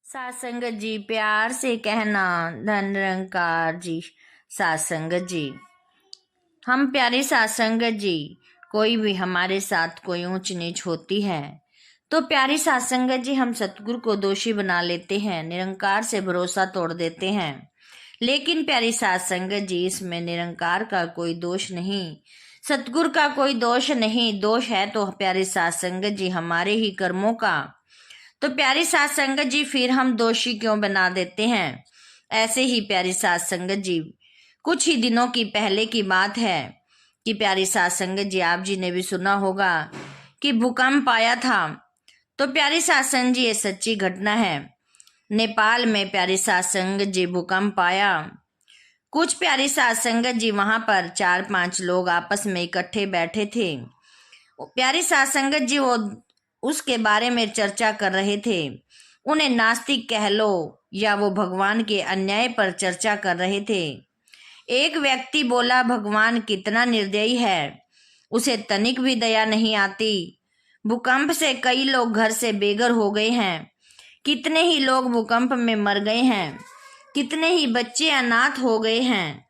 सासंगत जी, प्यार से कहना धन निरंकार जी। सासंगत जी, हम प्यारे सासंगत जी, कोई भी हमारे साथ कोई ऊंच नीच होती है तो प्यारी सासंगत जी हम सतगुरु को दोषी बना लेते हैं, निरंकार से भरोसा तोड़ देते हैं। लेकिन प्यारी सासंगत जी, इसमें निरंकार का कोई दोष नहीं, सतगुरु का कोई दोष नहीं। दोष है तो प्यारी सासंगत जी हमारे ही कर्मों का। तो प्यारी साथ संगत जी, फिर हम दोषी क्यों बना देते हैं? ऐसे ही प्यारी साथ संगत जी, कुछ ही दिनों की पहले की बात है कि प्यारी साथ संगत जी, आप जी ने भी सुना होगा कि भूकंप आया था। तो प्यारी साथ संगत जी, ये सच्ची घटना है। नेपाल में प्यारी साथ संगत जी भूकंप आया। कुछ प्यारी साथ संगत जी वहां पर 4-5 लोग आपस में इकट्ठे बैठे थे। प्यारी साथ संगत जी वो उसके बारे में चर्चा कर रहे थे। उन्हें नास्तिक कह लो या वो भगवान के अन्याय पर चर्चा कर रहे थे। एक व्यक्ति बोला, भगवान कितना निर्दयी है, उसे तनिक भी दया नहीं आती। भूकंप से कई लोग घर से बेघर हो गए हैं, कितने ही लोग भूकंप में मर गए हैं, कितने ही बच्चे अनाथ हो गए हैं,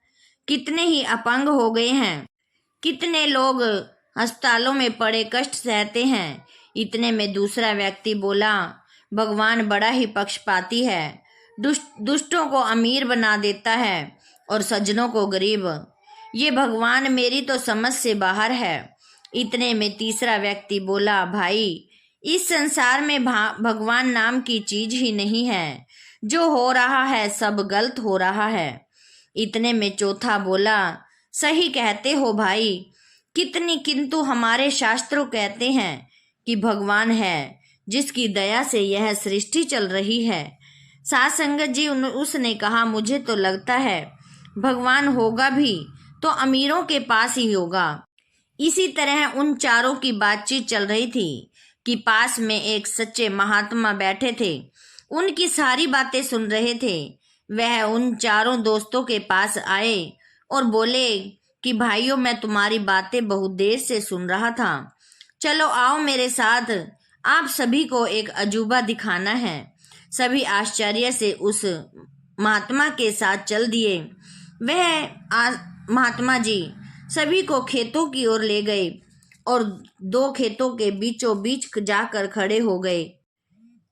कितने ही अपंग हो गए हैं, कितने लोग अस्पतालों में पड़े कष्ट सहते हैं। इतने में दूसरा व्यक्ति बोला, भगवान बड़ा ही पक्षपाती है, दुष्टों को अमीर बना देता है और सज्जनों को गरीब। ये भगवान मेरी तो समझ से बाहर है। इतने में तीसरा व्यक्ति बोला, भाई इस संसार में भगवान नाम की चीज ही नहीं है, जो हो रहा है सब गलत हो रहा है। इतने में चौथा बोला, सही कहते हो भाई, किंतु हमारे शास्त्रों कहते हैं कि भगवान है, जिसकी दया से यह सृष्टि चल रही है। साथ संगत जी, उसने कहा, मुझे तो लगता है भगवान होगा भी तो अमीरों के पास ही होगा। इसी तरह उन चारों की बातचीत चल रही थी कि पास में एक सच्चे महात्मा बैठे थे, उनकी सारी बातें सुन रहे थे। वह उन चारों दोस्तों के पास आए और बोले कि भाइयों, मैं तुम्हारी बातें बहुत देर से सुन रहा था, चलो आओ मेरे साथ, आप सभी को एक अजूबा दिखाना है। सभी आश्चर्य से उस महात्मा के साथ चल दिए। महात्मा जी सभी को खेतों की ओर ले गए और 2 खेतों के बीचों बीच जाकर खड़े हो गए।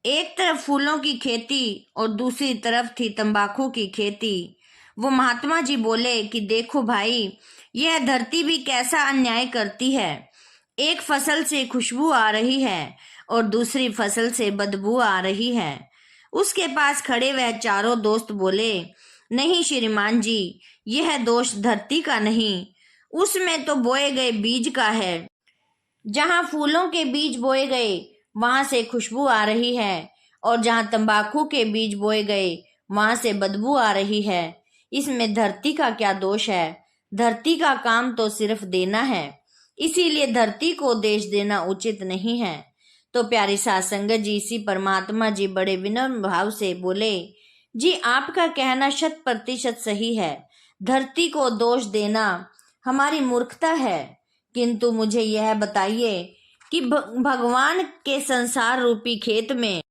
एक तरफ फूलों की खेती और दूसरी तरफ थी तंबाकू की खेती। वो महात्मा जी बोले कि देखो भाई, यह धरती भी कैसा अन्याय करती है। एक फसल से खुशबू आ रही है और दूसरी फसल से बदबू आ रही है। उसके पास खड़े वह चारों दोस्त बोले, नहीं श्रीमान जी, यह दोष धरती का नहीं, उसमें तो बोए गए बीज का है। जहां फूलों के बीज बोए गए वहां से खुशबू आ रही है और जहां तंबाकू के बीज बोए गए वहां से बदबू आ रही है। इसमें धरती का क्या दोष है? धरती का काम तो सिर्फ देना है, इसीलिए धरती को देश देना उचित नहीं है। तो प्यारी साथ संगत जी, इसी परमात्मा जी बड़े विनम्र भाव से बोले, जी आपका कहना 100% सही है, धरती को दोष देना हमारी मूर्खता है, किंतु मुझे यह बताइए कि भगवान के संसार रूपी खेत में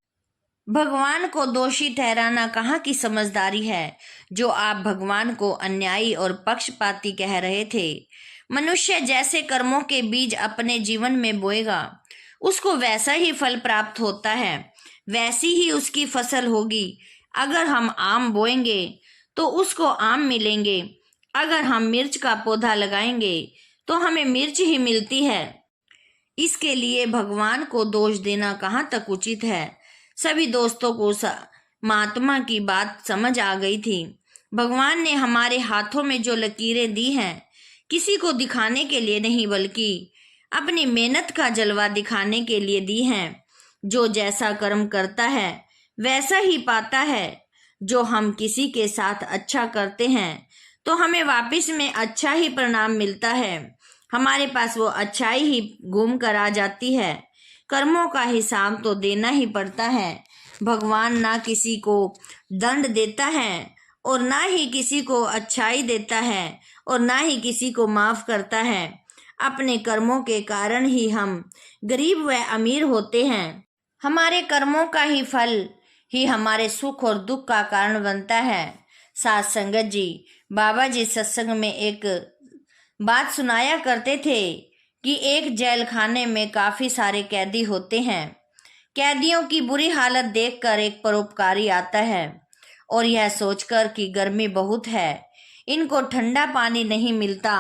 भगवान को दोषी ठहराना कहाँ की समझदारी है, जो आप भगवान को अन्यायी और पक्षपाती कह रहे थे। मनुष्य जैसे कर्मों के बीज अपने जीवन में बोएगा, उसको वैसा ही फल प्राप्त होता है, वैसी ही उसकी फसल होगी। अगर हम आम बोएंगे तो उसको आम मिलेंगे, अगर हम मिर्च का पौधा लगाएंगे तो हमें मिर्च ही मिलती है। इसके लिए भगवान को दोष देना कहाँ तक उचित है। सभी दोस्तों को महात्मा की बात समझ आ गई थी। भगवान ने हमारे हाथों में जो लकीरें दी हैं, किसी को दिखाने के लिए नहीं, बल्कि अपनी मेहनत का जलवा दिखाने के लिए दी हैं। जो जैसा कर्म करता है वैसा ही पाता है। जो हम किसी के साथ अच्छा करते हैं तो हमें वापस में अच्छा ही परिणाम मिलता है, हमारे पास वो अच्छाई ही घूम कर आ जाती है। कर्मों का हिसाब तो देना ही पड़ता है। भगवान ना किसी को दंड देता है और ना ही किसी को अच्छाई देता है और ना ही किसी को माफ करता है। अपने कर्मों के कारण ही हम गरीब व अमीर होते हैं। हमारे कर्मों का ही फल ही हमारे सुख और दुख का कारण बनता है। साथ संगत जी, बाबा जी सत्संग में एक बात सुनाया करते थे कि एक जेल खाने में काफी सारे कैदी होते हैं। कैदियों की बुरी हालत देखकर एक परोपकारी आता है और यह सोचकर कि गर्मी बहुत है, इनको ठंडा पानी नहीं मिलता,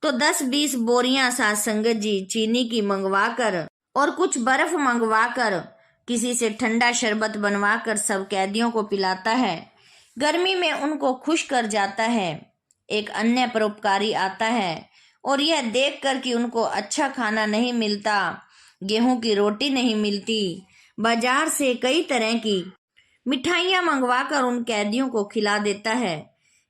तो 10-20 बोरियां साथ संगत जी चीनी की मंगवाकर और कुछ बर्फ मंगवाकर किसी से ठंडा शरबत बनवाकर सब कैदियों को पिलाता है। गर्मी में उनको खुश कर जाता है। एक अन्य परोपकारी आता है और यह देखकर कि उनको अच्छा खाना नहीं मिलता, गेहूं की रोटी नहीं मिलती, बाजार से कई तरह की मिठाइयां मंगवाकर उन कैदियों को खिला देता है।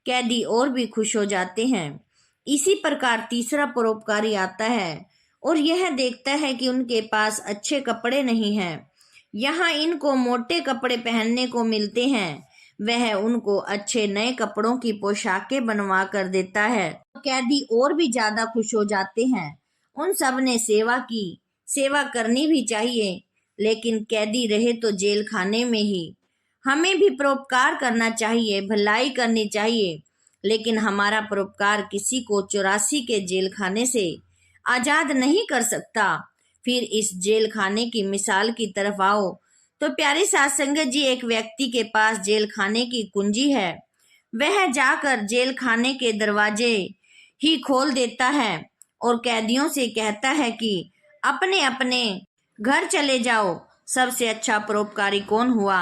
कैदी और भी खुश हो जाते हैं। इसी प्रकार तीसरा परोपकारी आता है और यह देखता है कि उनके पास अच्छे कपड़े नहीं हैं, यहाँ इनको मोटे कपड़े पहनने को मिलते हैं। वह उनको अच्छे नए कपड़ों की पोशाकें बनवा कर देता है। कैदी और भी ज्यादा खुश हो जाते हैं। उन सब ने सेवा की, सेवा करनी भी चाहिए, लेकिन कैदी रहे तो जेल खाने में ही। हमें भी परोपकार करना चाहिए, भलाई करनी चाहिए, लेकिन हमारा परोपकार किसी को 84 के जेल खाने से आजाद नहीं कर सकता। फिर इस जेल खाने की मिसाल की तरफ आओ तो प्यारी साथ संगत जी, एक व्यक्ति के पास जेल खाने की कुंजी है। वह जाकर जेल खाने के दरवाजे ही खोल देता है और कैदियों से कहता है कि अपने अपने घर चले जाओ। सबसे अच्छा परोपकारी कौन हुआ?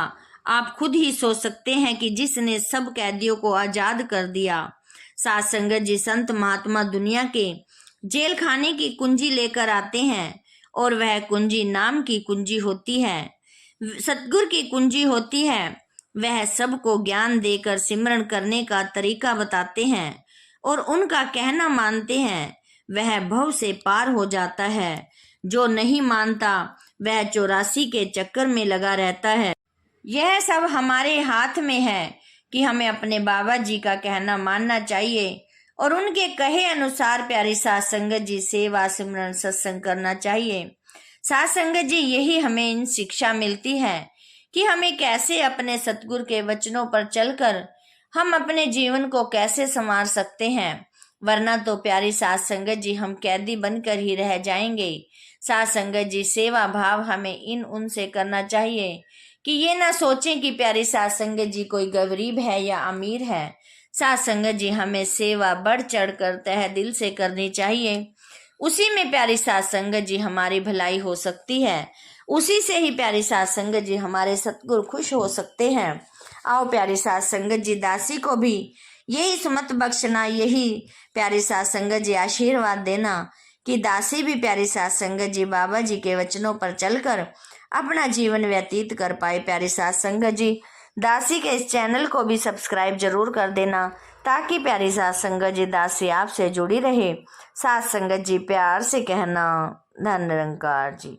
आप खुद ही सोच सकते हैं कि जिसने सब कैदियों को आजाद कर दिया। साथ संगत जी, संत महात्मा दुनिया के जेल खाने की कुंजी लेकर आते हैं और वह कुंजी नाम की कुंजी होती है, सतगुरु की कुंजी होती है। वह सबको ज्ञान देकर सिमरन करने का तरीका बताते हैं और उनका कहना मानते हैं, वह भव से पार हो जाता है। जो नहीं मानता वह 84 के चक्कर में लगा रहता है। यह सब हमारे हाथ में है कि हमें अपने बाबा जी का कहना मानना चाहिए और उनके कहे अनुसार प्यारी साथ संगत जी सेवा सिमरन सत्संग करना चाहिए। साथ संगत जी, यही हमें इन शिक्षा मिलती है कि हमें कैसे अपने सतगुरु के वचनों पर चलकर हम अपने जीवन को कैसे संवार सकते हैं, वरना तो प्यारी साथ संगत जी हम कैदी बनकर ही रह जाएंगे। साथ संगत जी, सेवा भाव हमें इन उनसे करना चाहिए कि ये ना सोचें कि प्यारी साथ संगत जी कोई गरीब है या अमीर है। साथ संगत जी, हमें सेवा बढ़ चढ़ कर तहे दिल से करनी चाहिए। उसी में प्यारी साथ संगत जी हमारी भलाई हो सकती है। उसी से ही प्यारी साथ संगत जी हमारे सतगुरु खुश हो सकते हैं। आओ प्यारी साथ संगत जी, दासी को भी यही सुमत बख्शना, यही प्यारी साथ संगत जी आशीर्वाद देना कि दासी भी प्यारी साथ संगत जी बाबा जी के वचनों पर चलकर अपना जीवन व्यतीत कर पाए। प्यारी साथ संगत जी, दासी के इस चैनल को भी सब्सक्राइब जरूर कर देना ताकि प्यारी साथ संगत जी दासी आपसे जुड़ी रहे। साथ संगत जी, प्यार से कहना, धन निरंकार जी।